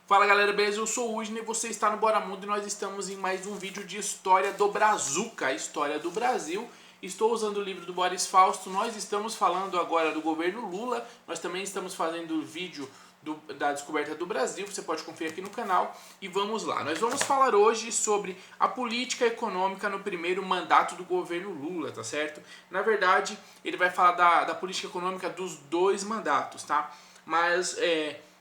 Fala galera, beleza? Eu sou o Udney, você está no Bora Mundo e nós estamos em mais um vídeo de história do Brazuca, a história do Brasil. Estou usando o livro do Boris Fausto, nós estamos falando agora do governo Lula, nós também estamos fazendo o vídeo da descoberta do Brasil, você pode conferir aqui no canal e vamos lá. Nós vamos falar hoje sobre a política econômica no primeiro mandato do governo Lula, tá certo? Na verdade, ele vai falar da política econômica dos dois mandatos, tá? Mas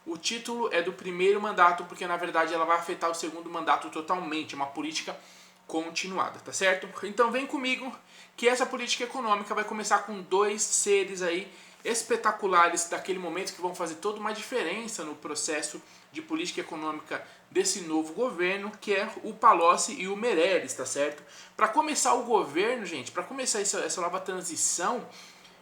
o título é do primeiro mandato, porque na verdade ela vai afetar o segundo mandato totalmente, é uma política continuada, tá certo? Então vem comigo que essa política econômica vai começar com dois seres aí espetaculares daquele momento que vão fazer toda uma diferença no processo de política econômica desse novo governo, que é o Palocci e o Meirelles, tá certo? Para começar o governo, gente, para começar essa nova transição,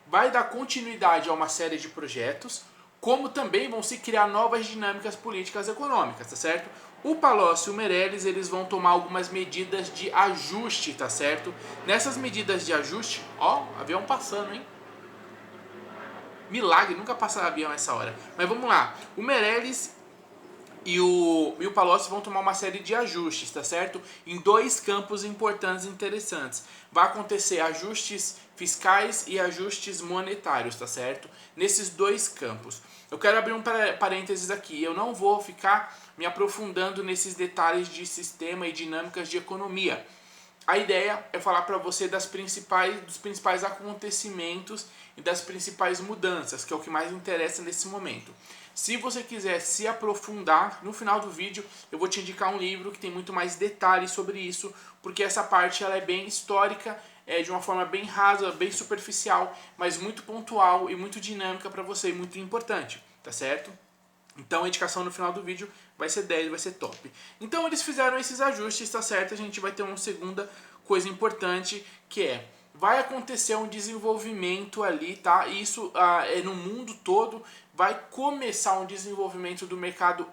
vai dar continuidade a uma série de projetos, como também vão se criar novas dinâmicas políticas e econômicas, tá certo? O Palocci e o Meirelles, eles vão tomar algumas medidas de ajuste, tá certo? Nessas medidas de ajuste, ó, avião passando, hein? Milagre, nunca passa avião nessa hora. Mas vamos lá, o Meirelles e o Palocci vão tomar uma série de ajustes, tá certo? Em dois campos importantes e interessantes. Vai acontecer ajustes fiscais e ajustes monetários, tá certo? Nesses dois campos. Eu quero abrir um parênteses aqui. Eu não vou ficar me aprofundando nesses detalhes de sistema e dinâmicas de economia. A ideia é falar para você dos principais acontecimentos e das principais mudanças, que é o que mais interessa nesse momento. Se você quiser se aprofundar, no final do vídeo eu vou te indicar um livro que tem muito mais detalhes sobre isso, porque essa parte ela é bem histórica, de uma forma bem rasa, bem superficial, mas muito pontual e muito dinâmica para você e muito importante, tá certo? Então a indicação no final do vídeo vai ser 10, vai ser top. Então eles fizeram esses ajustes, tá certo? A gente vai ter uma segunda coisa importante, que vai acontecer um desenvolvimento ali, tá? E isso é no mundo todo, vai começar um desenvolvimento do mercado,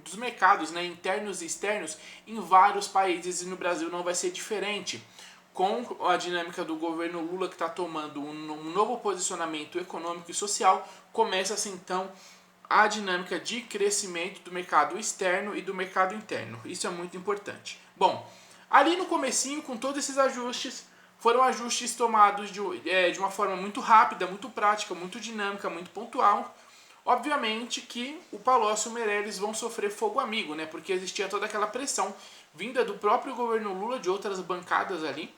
dos mercados, né, internos e externos em vários países, e no Brasil não vai ser diferente. Com a dinâmica do governo Lula, que está tomando um novo posicionamento econômico e social, começa-se então a dinâmica de crescimento do mercado externo e do mercado interno. Isso é muito importante. Bom, ali no comecinho, com todos esses ajustes, foram ajustes tomados de uma forma muito rápida, muito prática, muito dinâmica, muito pontual. Obviamente que o Palocci e o Meirelles vão sofrer fogo amigo, né? Porque existia toda aquela pressão vinda do próprio governo Lula, de outras bancadas ali,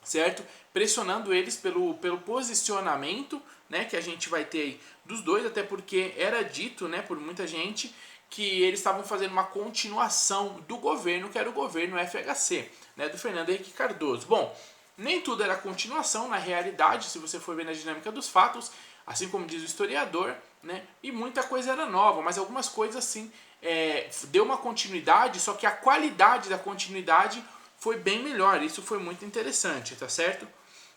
certo? Pressionando eles pelo posicionamento, né, que a gente vai ter aí dos dois, até porque era dito, né, por muita gente que eles estavam fazendo uma continuação do governo, que era o governo FHC, né, do Fernando Henrique Cardoso. Bom, nem tudo era continuação na realidade, se você for ver na dinâmica dos fatos, assim como diz o historiador, né, e muita coisa era nova, mas algumas coisas assim deu uma continuidade, só que a qualidade da continuidade foi bem melhor. Isso foi muito interessante, tá certo?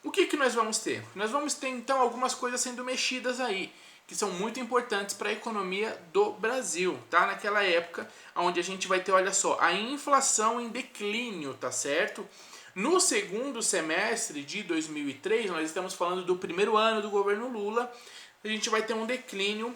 O que nós vamos ter? Nós vamos ter então algumas coisas sendo mexidas aí, que são muito importantes para a economia do Brasil, tá? Naquela época, onde a gente vai ter, olha só, a inflação em declínio, tá certo? No segundo semestre de 2003, nós estamos falando do primeiro ano do governo Lula, a gente vai ter um declínio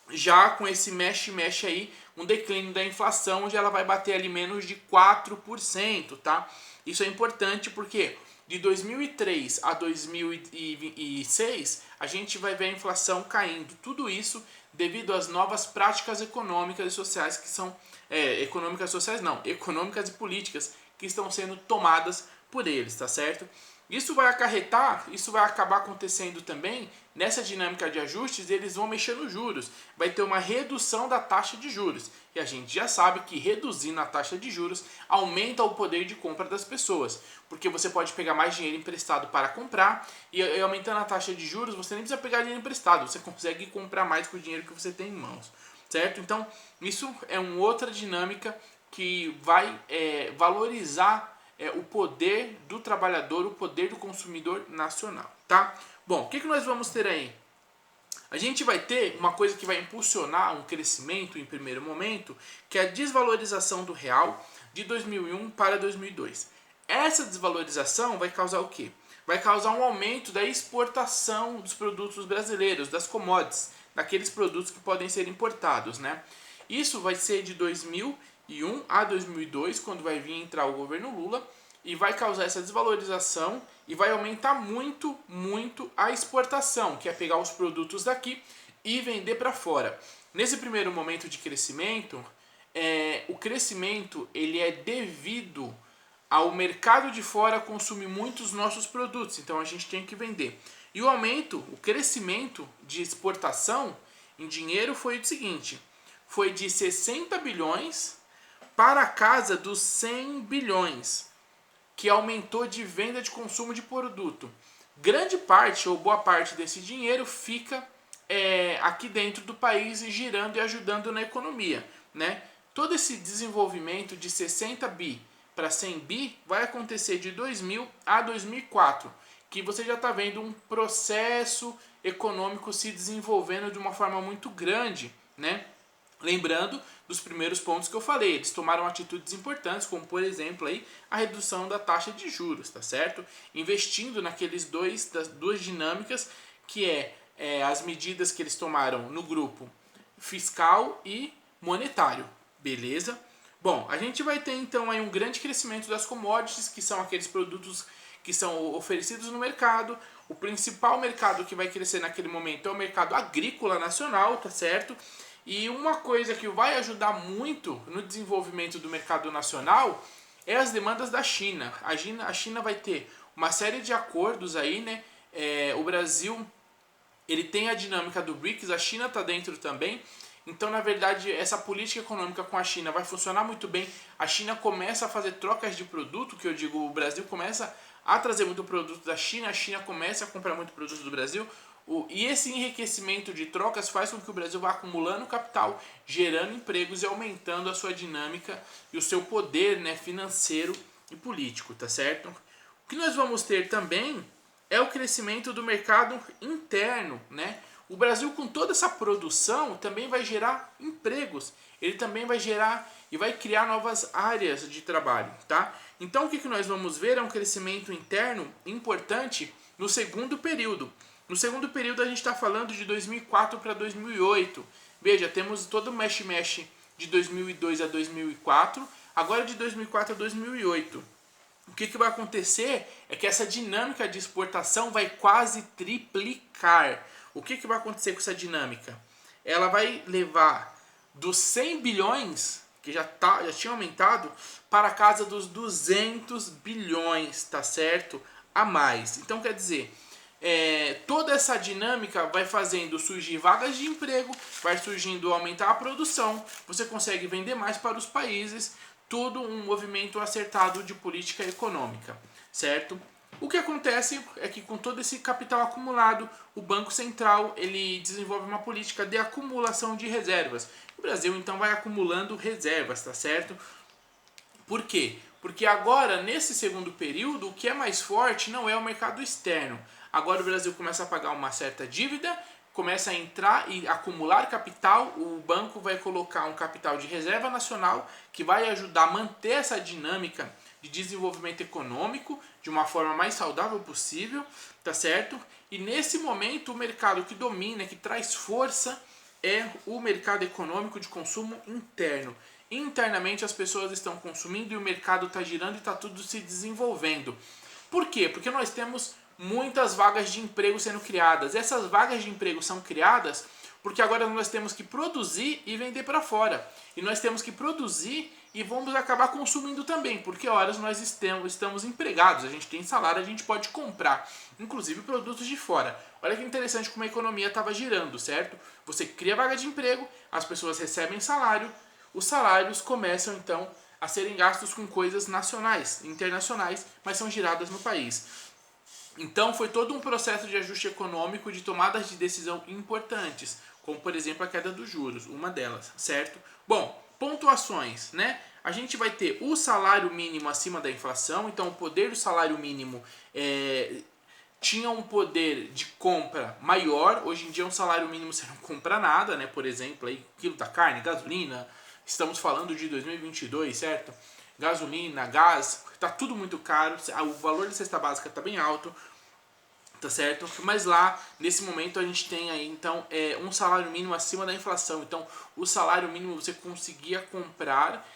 já com esse mexe-mexe aí, um declínio da inflação, onde ela vai bater ali menos de 4%, tá? Isso é importante porque de 2003 a 2006, a gente vai ver a inflação caindo. Tudo isso devido às novas práticas econômicas e sociais que são... econômicas sociais não, econômicas e políticas que estão sendo tomadas por eles, tá certo? Isso vai acabar acontecendo também nessa dinâmica de ajustes, eles vão mexer nos juros. Vai ter uma redução da taxa de juros. E a gente já sabe que reduzindo a taxa de juros aumenta o poder de compra das pessoas. Porque você pode pegar mais dinheiro emprestado para comprar e aumentando a taxa de juros, você nem precisa pegar dinheiro emprestado. Você consegue comprar mais com o dinheiro que você tem em mãos. Certo? Então, isso é uma outra dinâmica que vai valorizar o poder do trabalhador, o poder do consumidor nacional, tá? Bom, o que nós vamos ter aí? A gente vai ter uma coisa que vai impulsionar um crescimento em primeiro momento, que é a desvalorização do real de 2001 para 2002. Essa desvalorização vai causar o quê? Vai causar um aumento da exportação dos produtos brasileiros, das commodities, daqueles produtos que podem ser importados, né? Isso vai ser de 2001 a 2002, quando vai vir entrar o governo Lula, e vai causar essa desvalorização e vai aumentar muito, muito a exportação, que é pegar os produtos daqui e vender para fora. Nesse primeiro momento de crescimento, o crescimento ele é devido ao mercado de fora consumir muitos nossos produtos, então a gente tem que vender. E o aumento, o crescimento de exportação em dinheiro foi o seguinte, foi de 60 bilhões para a casa dos 100 bilhões, que aumentou de venda de consumo de produto. Grande parte ou boa parte desse dinheiro fica aqui dentro do país e girando e ajudando na economia, né? Todo esse desenvolvimento de 60 bi para 100 bi vai acontecer de 2000 a 2004, que você já está vendo um processo econômico se desenvolvendo de uma forma muito grande, né? Lembrando dos primeiros pontos que eu falei, eles tomaram atitudes importantes, como por exemplo aí, a redução da taxa de juros, tá certo? Investindo das duas dinâmicas, que as medidas que eles tomaram no grupo fiscal e monetário, beleza? Bom, a gente vai ter então aí um grande crescimento das commodities, que são aqueles produtos que são oferecidos no mercado. O principal mercado que vai crescer naquele momento é o mercado agrícola nacional, tá certo? E uma coisa que vai ajudar muito no desenvolvimento do mercado nacional é as demandas da China. A China vai ter uma série de acordos aí, né? O Brasil ele tem a dinâmica do BRICS, a China está dentro também. Então, na verdade, essa política econômica com a China vai funcionar muito bem. A China começa a fazer trocas de produto, que eu digo, o Brasil começa a trazer muito produto da China, a China começa a comprar muito produto do Brasil. E esse enriquecimento de trocas faz com que o Brasil vá acumulando capital, gerando empregos e aumentando a sua dinâmica e o seu poder, né, financeiro e político, tá certo? O que nós vamos ter também é o crescimento do mercado interno, né? O Brasil, com toda essa produção, também vai gerar empregos. Ele também vai gerar e vai criar novas áreas de trabalho, tá? Então, o que nós vamos ver é um crescimento interno importante no segundo período. No segundo período, a gente está falando de 2004 para 2008. Veja, temos todo o mexe-mexe de 2002 a 2004, agora de 2004 a 2008. O que vai acontecer é que essa dinâmica de exportação vai quase triplicar. O que vai acontecer com essa dinâmica? Ela vai levar dos 100 bilhões, que já tinha aumentado, para a casa dos 200 bilhões, tá certo? A mais. Então, quer dizer, toda essa dinâmica vai fazendo surgir vagas de emprego, vai surgindo aumentar a produção, você consegue vender mais para os países, tudo um movimento acertado de política econômica, certo? O que acontece é que com todo esse capital acumulado, o Banco Central ele desenvolve uma política de acumulação de reservas. O Brasil então vai acumulando reservas, tá certo? Por quê? Porque agora, nesse segundo período, o que é mais forte não é o mercado externo. Agora o Brasil começa a pagar uma certa dívida, começa a entrar e acumular capital, o banco vai colocar um capital de reserva nacional que vai ajudar a manter essa dinâmica de desenvolvimento econômico de uma forma mais saudável possível, tá certo? E nesse momento o mercado que domina, que traz força, é o mercado econômico de consumo interno. Internamente as pessoas estão consumindo e o mercado está girando e está tudo se desenvolvendo. Por quê? Porque nós temos muitas vagas de emprego sendo criadas. Essas vagas de emprego são criadas porque agora nós temos que produzir e vender para fora. E nós temos que produzir e vamos acabar consumindo também, porque horas nós estamos empregados, a gente tem salário, a gente pode comprar, inclusive produtos de fora. Olha que interessante como a economia estava girando, certo? Você cria vaga de emprego, as pessoas recebem salário, os salários começam então a serem gastos com coisas nacionais, internacionais, mas são giradas no país. Então foi todo um processo de ajuste econômico, de tomadas de decisão importantes, como por exemplo a queda dos juros, uma delas, certo? Bom, pontuações, né? A gente vai ter o salário mínimo acima da inflação, então o poder do salário mínimo tinha um poder de compra maior. Hoje em dia um salário mínimo você não compra nada, né? Por exemplo, aí, quilo da carne, gasolina, estamos falando de 2022, certo? Gasolina, gás, tá tudo muito caro, o valor da cesta básica tá bem alto. tá certo? Mas lá, nesse momento, a gente tem aí, então, um salário mínimo acima da inflação. Então, o salário mínimo você conseguia comprar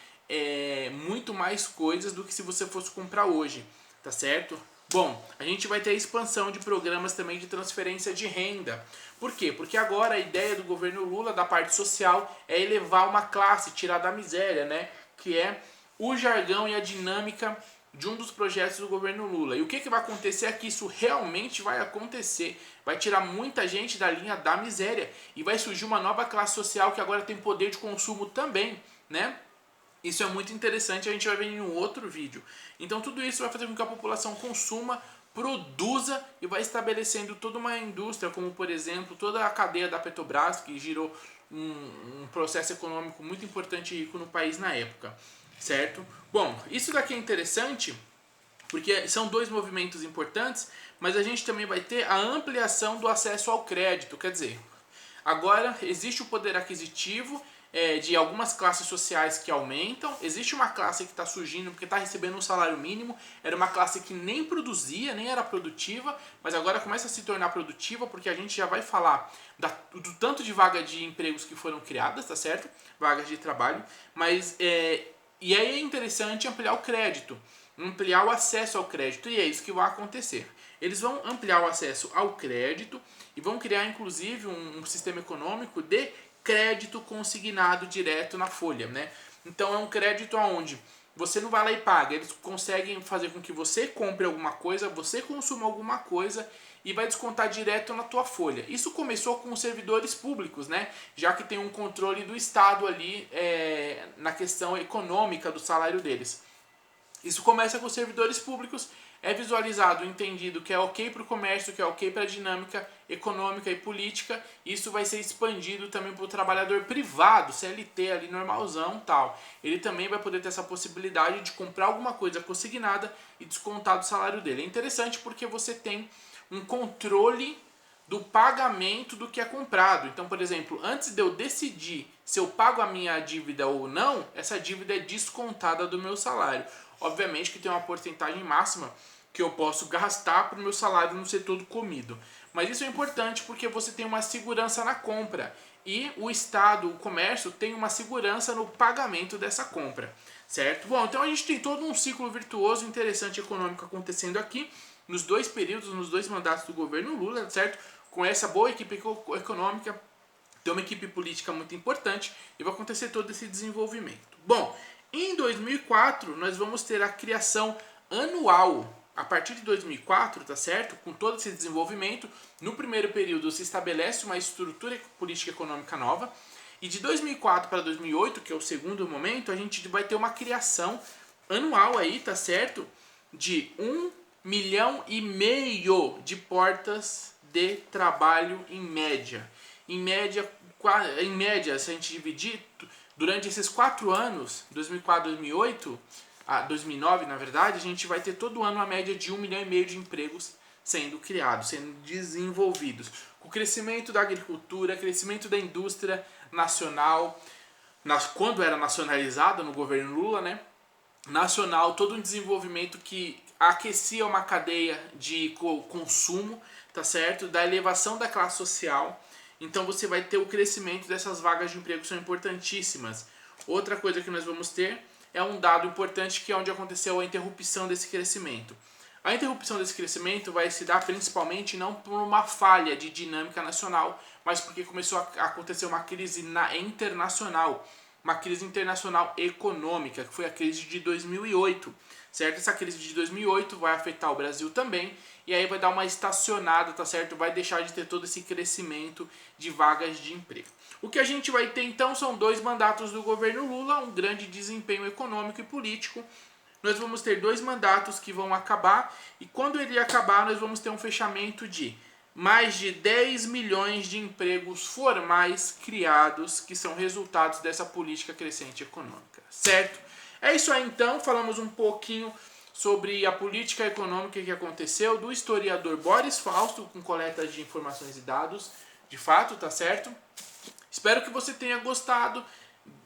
muito mais coisas do que se você fosse comprar hoje, tá certo? Bom, a gente vai ter a expansão de programas também de transferência de renda. Por quê? Porque agora a ideia do governo Lula, da parte social, é elevar uma classe, tirar da miséria, né? Que é o jargão e a dinâmica de um dos projetos do governo Lula. E o que vai acontecer é que isso realmente vai acontecer. Vai tirar muita gente da linha da miséria e vai surgir uma nova classe social que agora tem poder de consumo também, né? Isso é muito interessante, a gente vai ver em um outro vídeo. Então tudo isso vai fazer com que a população consuma, produza e vai estabelecendo toda uma indústria, como por exemplo toda a cadeia da Petrobras, que girou um processo econômico muito importante e rico no país na época, certo? Bom, isso daqui é interessante porque são dois movimentos importantes, mas a gente também vai ter a ampliação do acesso ao crédito, quer dizer, agora existe o poder aquisitivo de algumas classes sociais que aumentam, existe uma classe que está surgindo porque está recebendo um salário mínimo, era uma classe que nem produzia, nem era produtiva, mas agora começa a se tornar produtiva porque a gente já vai falar do tanto de vagas de empregos que foram criadas, tá certo? Vagas de trabalho, mas e aí é interessante ampliar o crédito, ampliar o acesso ao crédito, e é isso que vai acontecer. Eles vão ampliar o acesso ao crédito e vão criar inclusive um sistema econômico de crédito consignado direto na folha, né? Então é um crédito onde você não vai lá e paga, eles conseguem fazer com que você compre alguma coisa, você consuma alguma coisa e vai descontar direto na tua folha. Isso começou com os servidores públicos, né? Já que tem um controle do Estado ali na questão econômica do salário deles. Isso começa com os servidores públicos, é visualizado, entendido que é ok para o comércio, que é ok para a dinâmica econômica e política. Isso vai ser expandido também para o trabalhador privado, CLT ali normalzão tal. Ele também vai poder ter essa possibilidade de comprar alguma coisa consignada e descontar do salário dele. É interessante porque você tem um controle do pagamento do que é comprado. Então, por exemplo, antes de eu decidir se eu pago a minha dívida ou não, essa dívida é descontada do meu salário. Obviamente que tem uma porcentagem máxima que eu posso gastar para o meu salário não ser todo comido. Mas isso é importante porque você tem uma segurança na compra e o Estado, o comércio, tem uma segurança no pagamento dessa compra, certo? Bom, então a gente tem todo um ciclo virtuoso interessante econômico acontecendo aqui nos dois períodos, nos dois mandatos do governo Lula, certo? Com essa boa equipe econômica, tem uma equipe política muito importante e vai acontecer todo esse desenvolvimento. Bom, em 2004 nós vamos ter a criação anual. A partir de 2004, tá certo? Com todo esse desenvolvimento, no primeiro período se estabelece uma estrutura política econômica nova. E de 2004 para 2008, que é o segundo momento, a gente vai ter uma criação anual aí, tá certo? De 1,5 milhão de portas de trabalho em média. Em média, se a gente dividir, durante esses 4 anos, 2004, 2008, 2009 na verdade, a gente vai ter todo ano uma média de 1,5 milhão de empregos sendo criados, sendo desenvolvidos. Com o crescimento da agricultura, crescimento da indústria nacional, quando era nacionalizada no governo Lula, né? Nacional, todo um desenvolvimento que aquecia uma cadeia de consumo, tá certo? Da elevação da classe social. Então você vai ter o crescimento dessas vagas de emprego que são importantíssimas. Outra coisa que nós vamos ter é um dado importante que é onde aconteceu a interrupção desse crescimento. A interrupção desse crescimento vai se dar principalmente não por uma falha de dinâmica nacional, mas porque começou a acontecer uma crise internacional. Uma crise internacional econômica, que foi a crise de 2008, certo? Essa crise de 2008 vai afetar o Brasil também, e aí vai dar uma estacionada, tá certo? Vai deixar de ter todo esse crescimento de vagas de emprego. O que a gente vai ter então são 2 mandatos do governo Lula, um grande desempenho econômico e político. Nós vamos ter 2 mandatos que vão acabar, e quando ele acabar nós vamos ter um fechamento de mais de 10 milhões de empregos formais criados, que são resultados dessa política crescente econômica, certo? É isso aí então, falamos um pouquinho sobre a política econômica que aconteceu, do historiador Boris Fausto, com coleta de informações e dados, de fato, tá certo? Espero que você tenha gostado.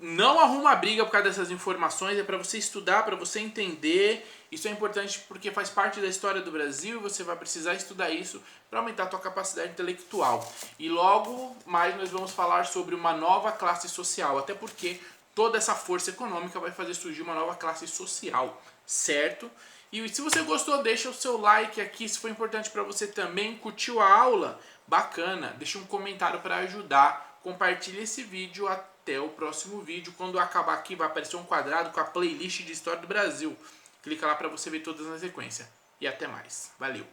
Não arruma briga por causa dessas informações, é para você estudar, para você entender. Isso é importante porque faz parte da história do Brasil e você vai precisar estudar isso para aumentar a tua capacidade intelectual. E logo mais nós vamos falar sobre uma nova classe social, até porque toda essa força econômica vai fazer surgir uma nova classe social, certo? E se você gostou, deixa o seu like aqui, se foi importante para você também, curtiu a aula, bacana, deixa um comentário para ajudar, compartilhe esse vídeo, até o próximo vídeo. Quando acabar aqui vai aparecer um quadrado com a playlist de História do Brasil, clica lá para você ver todas na sequência, e até mais, valeu!